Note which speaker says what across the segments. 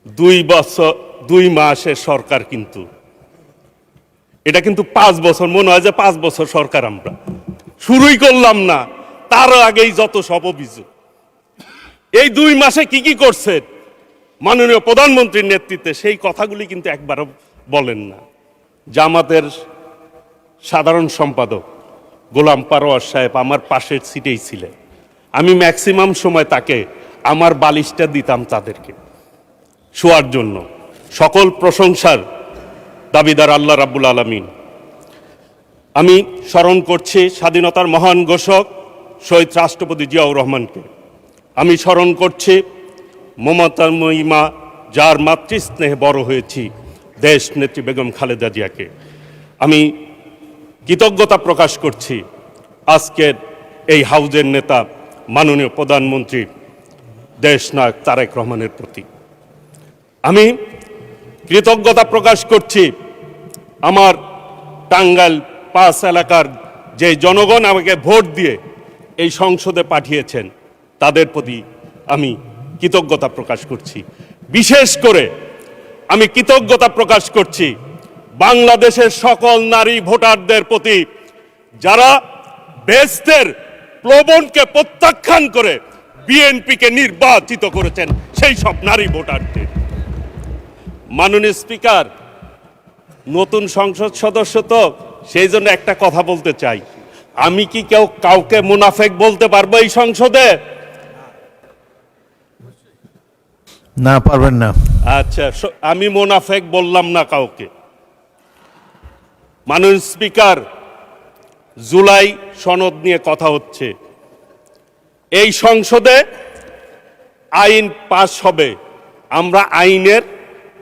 Speaker 1: 2 মাসের সরকার, কিন্তু এটা কিন্তু 5 বছর, মনে হয় যে 5 বছর সরকার আমরা শুরুই করলাম না, তার আগেই যত সব অভিযোগ। এই 2 মাসে কি কি করছেন মাননীয় প্রধানমন্ত্রীর নেতৃত্বে, সেই কথাগুলি কিন্তু একবারও বলেন না। জামাতের সাধারণ সম্পাদক গোলাম পারোয়ার সাহেব আমার পাশের সিটেই ছিলেন। আমি ম্যাক্সিমাম সময় তাকে আমার বালিশটা দিতাম তাদেরকে শোয়ার জন্য। সকল প্রশংসার দাবিদার আল্লাহ রাব্বুল আলামিন। আমি স্মরণ করছি স্বাধীনতার মহান ঘোষক শহীদ রাষ্ট্রপতি জিয়াউর রহমানকে। আমি স্মরণ করছি মমতাময়ী মা, যার মাতৃস্নেহে বড় হয়েছি, দেশ নেত্রী বেগম খালেদা জিয়াকে। আমি কৃতজ্ঞতা প্রকাশ করছি আজকের এই হাউজের নেতা মাননীয় প্রধানমন্ত্রী দেশনায়ক তারেক রহমানের প্রতি। আমি কৃতজ্ঞতা প্রকাশ করছি আমার টাঙ্গাইল 5 এলাকার যে জনগণ আমাকে ভোট দিয়ে এই সংসদে পাঠিয়েছেন, তাদের প্রতি আমি কৃতজ্ঞতা প্রকাশ করছি। বিশেষ করে আমি কৃতজ্ঞতা প্রকাশ করছি বাংলাদেশের সকল নারী ভোটারদের প্রতি, যারা বেহেশতের প্রবণকে প্রত্যাখ্যান করে বিএনপিকে নির্বাচিত করেছেন, সেই সব নারী ভোটারদের। মাননীয় স্পিকার, নতুন সংসদ সদস্য তো, সেই জন্য একটা কথা বলতে চাই। আমি কি কাউকে মুনাফেক বলতে পারবো এই সংসদে?
Speaker 2: না, পারবেন না।
Speaker 1: আচ্ছা, আমি মুনাফেক বললাম না কাউকে। মাননীয় স্পিকার, জুলাই সনদ নিয়ে কথা হচ্ছে, এই সংসদে আইন পাশ হবে। আমরা আইনের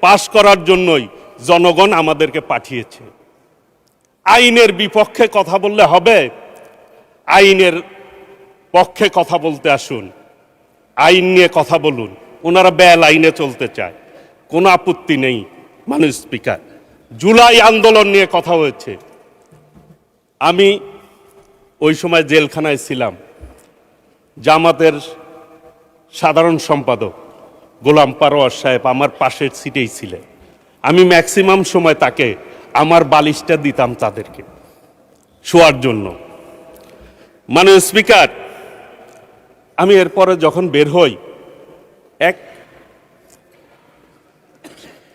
Speaker 1: পাশ করার জন্যই জনগণ আমাদেরকে পাঠিয়েছে। আইনের বিপক্ষে কথা বললে হবে? আইনের পক্ষে কথা বলতে আসুন, আইন নিয়ে কথা বলুন। ওনারা বেআইনে চলতে চায়, কোনো আপত্তি নেই। মাননীয় স্পিকার, জুলাই আন্দোলন নিয়ে কথা হয়েছে। আমি ওই সময় জেলখানায় ছিলাম। জামাতের সাধারণ সম্পাদক গোলাম পারোয়ার সাহেব আমার পাশের সিটেই ছিলেন। আমি ম্যাক্সিমাম সময় তাকে আমার বালিশটা দিতাম তাদেরকে শোয়ার জন্য। মাননীয় স্পিকার, আমি এরপরে যখন বের হই, এক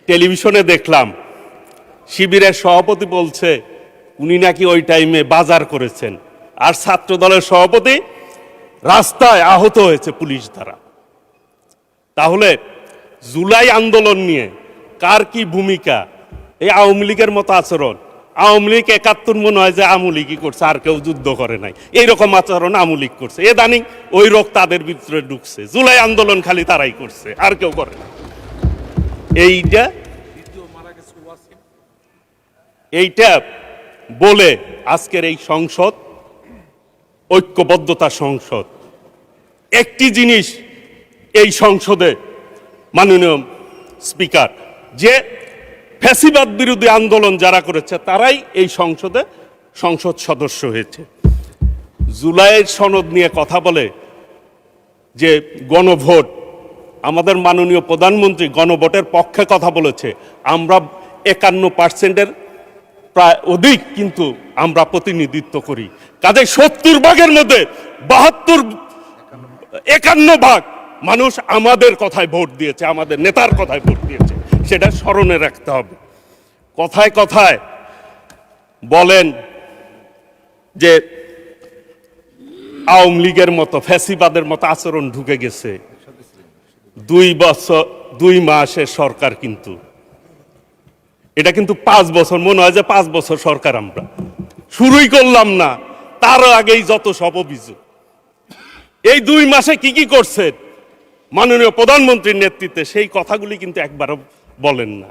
Speaker 1: টেলিভিশনে দেখলাম শিবিরের সভাপতি বলছে উনি নাকি ওই টাইমে বাজার করেছেন, আর ছাত্র দলের সভাপতি রাস্তায় আহত হয়েছে পুলিশ দ্বারা। তাহলে জুলাই আন্দোলন নিয়ে কার কি ভূমিকা? এই আওয়ামী লীগের মতো আচরণ। আওয়ামী লীগ 71 মনে হয় যে আওয়ামী লীগই করছে, আর কেউ যুদ্ধ করে নাই, এইরকম আচরণ আওয়ামী লীগ করছে। এ দানি ওই রোগ তাদের ভিতরে ঢুকছে। জুলাই আন্দোলন খালি তারাই করছে, আর কেউ করে না। এইটা বলে আজকের এই সংসদ ঐক্যবদ্ধতা সংসদ। একটি জিনিস এই সংসদে মাননীয় স্পিকার, যে ফ্যাসিবাদ বিরোধী আন্দোলন যারা করেছে তারাই এই সংসদে সংসদ সদস্য হয়েছে। জুলাইয়ের সনদ নিয়ে কথা বলে যে গণভোট, আমাদের মাননীয় প্রধানমন্ত্রী গণভোটের পক্ষে কথা বলেছে। আমরা 51%-এর প্রায় অধিক কিন্তু আমরা প্রতিনিধিত্ব করি। কাজে 70 ভাগের মধ্যে 51 ভাগ মানুষ আমাদের কথায় ভোট দিয়েছে, আমাদের নেতার কথায় ভোট দিয়েছে। সেটা স্মরণে রাখতে হবে। কথায় কথায় বলেন যে আওয়ামী লীগের মতো ফ্যাসিবাদের মতো আচরণ ঢুকে গেছে। 2 মাসের সরকার, কিন্তু এটা কিন্তু 5 বছর, মনে হয় যে 5 বছর সরকার আমরা শুরুই করলাম না, তার আগেই যত সব অভিযোগ। এই 2 মাসে কি কি করছেন মাননীয় প্রধানমন্ত্রীর নেতৃত্বে, সেই কথাগুলি কিন্তু একবারও বলেন না।